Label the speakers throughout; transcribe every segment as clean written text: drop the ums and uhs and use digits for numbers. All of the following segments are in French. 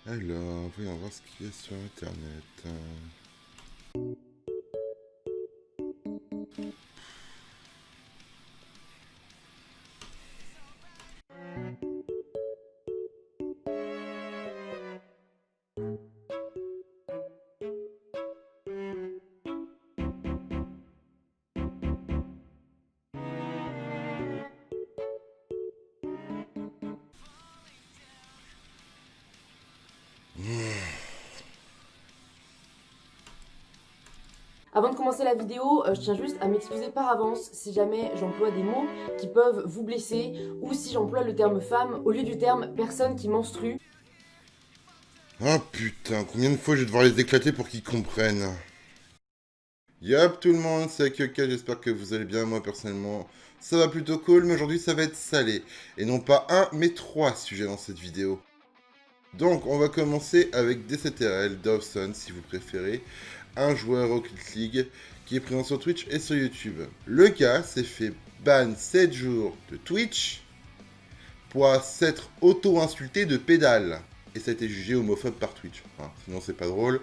Speaker 1: Alors, voyons voir ce qu'il y a sur internet.
Speaker 2: Avant de commencer la vidéo, je tiens juste à m'excuser par avance si jamais j'emploie des mots qui peuvent vous blesser ou si j'emploie le terme femme au lieu du terme personne qui menstrue.
Speaker 1: Ah putain, combien de fois je vais devoir les éclater pour qu'ils comprennent? Yop tout le monde, c'est Kyoka, j'espère que vous allez bien. Moi personnellement, ça va plutôt cool, mais aujourd'hui ça va être salé. Et non pas un, mais trois sujets dans cette vidéo. Donc, on va commencer avec DCTRL, Dawson si vous préférez, un joueur Rocket League qui est présent sur Twitch et sur YouTube. Le gars s'est fait ban 7 jours de Twitch pour s'être auto-insulté de pédale. Et ça a été jugé homophobe par Twitch. Enfin, sinon, c'est pas drôle.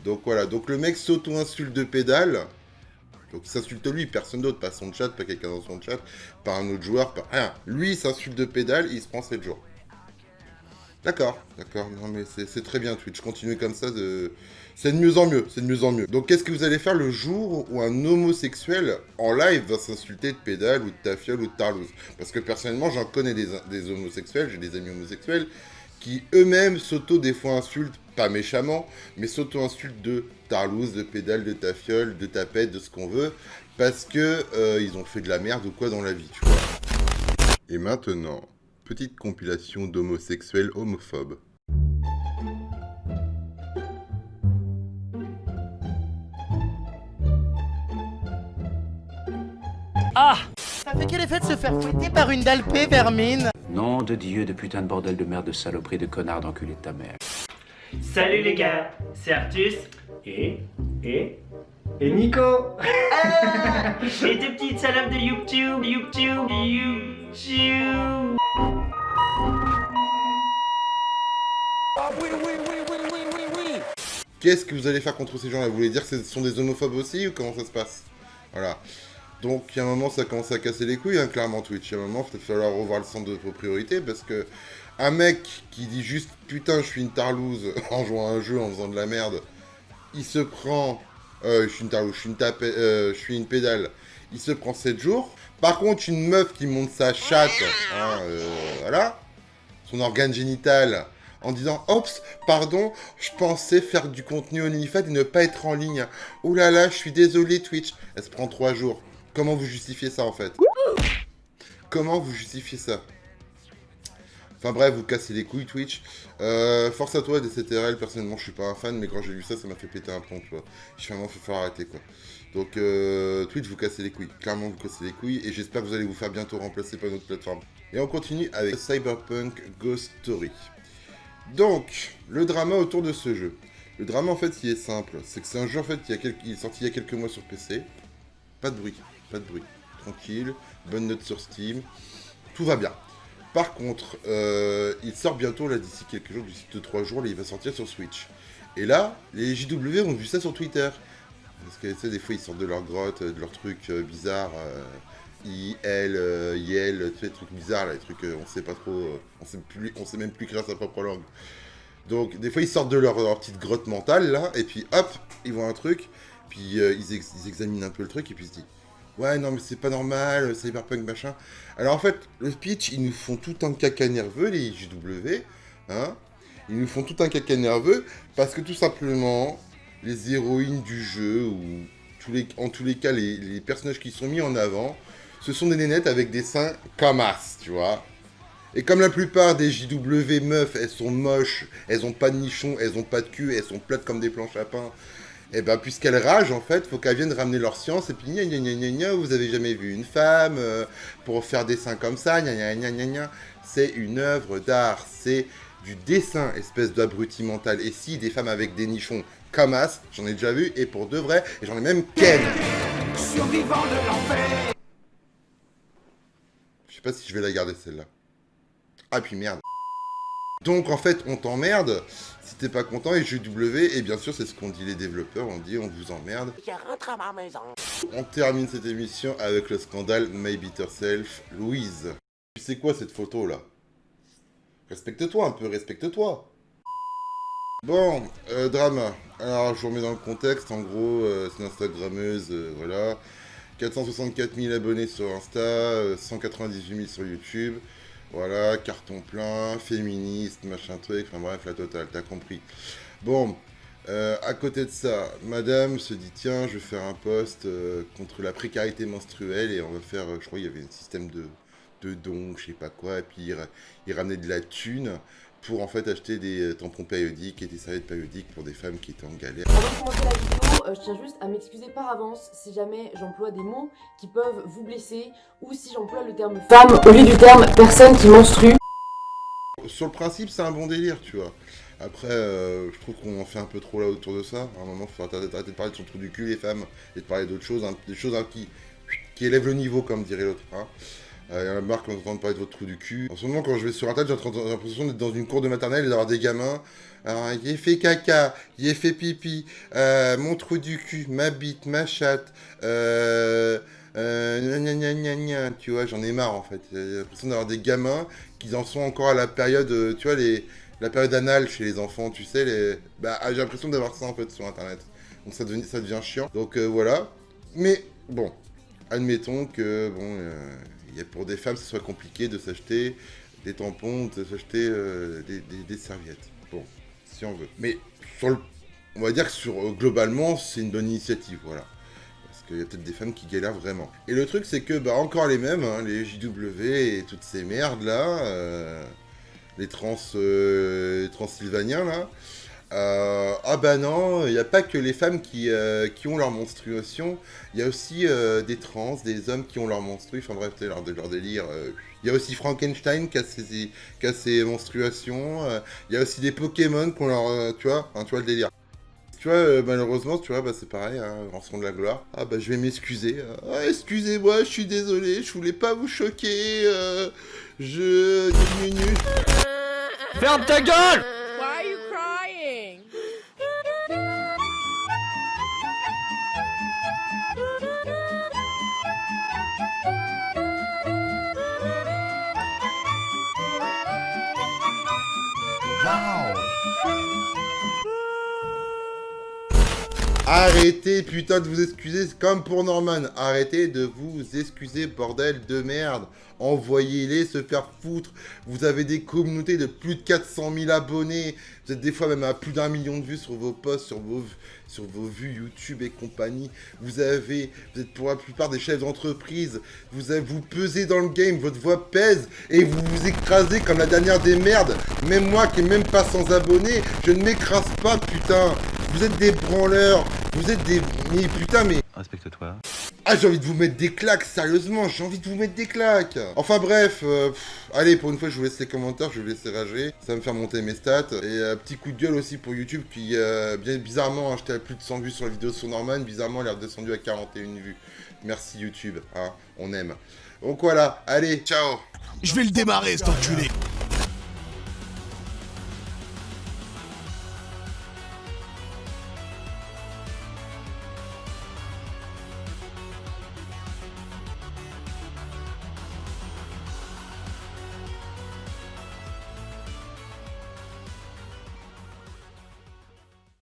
Speaker 1: Donc voilà, donc le mec s'auto-insulte de pédale. Donc il s'insulte lui, personne d'autre, pas son chat, pas quelqu'un dans son chat, pas un autre joueur, pas rien. Lui, il s'insulte de pédale, il se prend 7 jours. D'accord, d'accord, non mais c'est très bien Twitch, continuez comme ça, c'est de mieux en mieux, c'est de mieux en mieux. Donc qu'est-ce que vous allez faire le jour où un homosexuel en live va s'insulter de pédale ou de tafiole ou de tarlouse? Parce que personnellement j'en connais des homosexuels, j'ai des amis homosexuels qui eux-mêmes des fois insultent, pas méchamment, mais s'auto-insultent de tarlouse, de pédale, de tafiole, de tapette, de ce qu'on veut, parce que ils ont fait de la merde ou quoi dans la vie, tu vois. Et maintenant, petite compilation d'homosexuels homophobes.
Speaker 3: Ah! Ça fait quel effet de se faire fouetter par une dalpée, vermine?
Speaker 4: Nom de Dieu, de putain de bordel de merde, de saloperie, de connard, d'enculé de ta mère.
Speaker 5: Salut les gars, c'est Artus et Nico et deux petites salopes de YouTube.
Speaker 1: Qu'est-ce que vous allez faire contre ces gens-là? Vous voulez dire que ce sont des homophobes aussi ou comment ça se passe? Voilà. Donc, il y a un moment, ça commence à casser les couilles, hein, clairement, Twitch. Il y a un moment, il va falloir revoir le centre de vos priorités parce que un mec qui dit juste putain, je suis une tarlouse en jouant à un jeu, en faisant de la merde, il se prend. Je suis une tarlouse, je suis une pédale. Il se prend 7 jours. Par contre, une meuf qui monte sa chatte, hein, voilà, son organe génital, en disant Oups, pardon, je pensais faire du contenu OnlyFans et ne pas être en ligne. Oh là là, je suis désolé Twitch. Elle se prend 3 jours. Comment vous justifiez ça en fait? Comment vous justifiez ça? Enfin bref, vous cassez les couilles Twitch. Force à toi DCTRL, personnellement je suis pas un fan, mais quand j'ai vu ça, ça m'a fait péter un plomb, tu vois. Je suis vraiment, faut arrêter quoi. Donc Twitch, vous cassez les couilles. Clairement, vous cassez les couilles et j'espère que vous allez vous faire bientôt remplacer par une autre plateforme. Et on continue avec Cyberpunk Ghost Story. Donc, le drama autour de ce jeu. Le drama en fait, il est simple. C'est que c'est un jeu en fait il est sorti il y a quelques mois sur PC. Pas de bruit, pas de bruit. Tranquille, bonne note sur Steam. Tout va bien. Par contre, il sort bientôt, là, d'ici quelques jours, d'ici 2-3 jours, là, il va sortir sur Switch. Et là, les JW ont vu ça sur Twitter. Parce que, tu sais, des fois, ils sortent de leur grotte, de leurs trucs bizarres. IL, tu sais, les trucs bizarres, là, les trucs, on sait pas trop, on sait même plus écrire sa propre langue. Donc, des fois, ils sortent de leur petite grotte mentale, là, et puis, hop, ils voient un truc, puis ils examinent un peu le truc, et puis ils se disent, ouais, non, mais c'est pas normal, Cyberpunk, machin. Alors, en fait, le pitch, ils nous font tout un caca nerveux, les JW, hein. Ils nous font tout un caca nerveux, parce que tout simplement, les héroïnes du jeu, ou en tous les cas, les personnages qui sont mis en avant, ce sont des nénettes avec des seins comme as, tu vois. Et comme la plupart des JW meufs, elles sont moches, elles ont pas de nichon, elles ont pas de cul, elles sont plates comme des planches à pain, et ben puisqu'elles ragent, en fait, faut qu'elles viennent ramener leur science, et puis gna gna gna gna gna, vous avez jamais vu une femme pour faire des seins comme ça, gna gna gna gna gna. C'est une œuvre d'art, c'est du dessin, espèce d'abruti mental. Et si, des femmes avec des nichons comme as, j'en ai déjà vu, et pour de vrai, et j'en ai même ken.
Speaker 3: Survivant de l'enfer!
Speaker 1: Je sais pas si je vais la garder celle-là. Ah puis merde. Donc en fait, on t'emmerde si si t'es pas content, et JW, et bien sûr, c'est ce qu'ont dit les développeurs, on dit on vous emmerde.
Speaker 3: Je rentre à ma maison.
Speaker 1: On termine cette émission avec le scandale My Bitter Self, Louise. C'est quoi cette photo là? Respecte-toi un peu, respecte-toi. Bon, drama. Alors, je vous remets dans le contexte. En gros, c'est une Instagrammeuse, voilà. 464 000 abonnés sur Insta, 198 000 sur YouTube. Voilà, carton plein, féministe, machin truc. Enfin bref, la totale, t'as compris. Bon, à côté de ça, madame se dit tiens, je vais faire un post contre la précarité menstruelle et on va faire, je crois qu'il y avait un système de dons, je sais pas quoi, et puis il ramenait de la thune pour en fait acheter des tampons périodiques et des serviettes périodiques pour des femmes qui étaient en galère.
Speaker 2: Avant de commencer la vidéo, je tiens juste à m'excuser par avance si jamais j'emploie des mots qui peuvent vous blesser ou si j'emploie le terme femme au lieu du terme personne qui menstrue.
Speaker 1: Sur le principe, c'est un bon délire, tu vois. Après, je trouve qu'on en fait un peu trop là autour de ça. À un moment, il faut arrêter de parler de son trou du cul, les femmes, et de parler d'autres choses, hein, des choses hein, qui élèvent le niveau, comme dirait l'autre. Hein. Il y en a marre quand on entend parler de votre trou du cul. En ce moment, quand je vais sur Internet, j'ai l'impression d'être dans une cour de maternelle et d'avoir des gamins. Alors, j'ai fait caca, j'ai fait pipi, mon trou du cul, ma bite, ma chatte, gna gna gna gna gna, tu vois, j'en ai marre en fait. J'ai l'impression d'avoir des gamins qui en sont encore à la période, tu vois, la période anale chez les enfants, tu sais, j'ai l'impression d'avoir ça en fait sur Internet. Donc ça devient chiant. Donc voilà. Mais bon, admettons que bon, pour des femmes, ce soit compliqué de s'acheter des tampons, de s'acheter des serviettes. Bon, si on veut. Mais on va dire que globalement, c'est une bonne initiative, voilà. Parce qu'il y a peut-être des femmes qui galèrent vraiment. Et le truc, c'est que, encore les mêmes, hein, les JW et toutes ces merdes là, les transylvaniens là. Non, il n'y a pas que les femmes qui ont leur menstruation, il y a aussi des trans, des hommes qui ont leur menstru, enfin bref, c'est leur délire. Il y a aussi Frankenstein qui a ses menstruations, il y a aussi des Pokémon qui ont leur, tu vois le délire. Tu vois, malheureusement, tu vois, c'est pareil, hein, en son de la gloire. Je vais m'excuser. Excusez-moi, je suis désolé, je voulais pas vous choquer, je diminue.
Speaker 3: Ferme ta gueule!
Speaker 6: Why are you crying?
Speaker 1: Arrêtez putain de vous excuser, c'est comme pour Norman, arrêtez de vous excuser bordel de merde, envoyez-les se faire foutre, vous avez des communautés de plus de 400 000 abonnés, vous êtes des fois même à plus d'1 million de vues sur vos posts, sur vos vues YouTube et compagnie, vous êtes pour la plupart des chefs d'entreprise, vous pesez dans le game, votre voix pèse et vous vous écrasez comme la dernière des merdes, même moi qui est même pas sans abonnés, je ne m'écrase pas putain. Vous êtes des branleurs, vous êtes des... Mais putain, mais...
Speaker 7: Respecte-toi.
Speaker 1: J'ai envie de vous mettre des claques, sérieusement, j'ai envie de vous mettre des claques. Enfin bref, allez, pour une fois, je vous laisse les commentaires, je vais vous laisser rager. Ça va me faire monter mes stats. Et petit coup de gueule aussi pour YouTube qui, bien bizarrement, j'étais à plus de 100 vues sur la vidéo sur Norman. Bizarrement, elle est redescendue à 41 vues. Merci YouTube, hein, on aime. Donc voilà, allez, ciao.
Speaker 8: Je vais le démarrer, cet enculé.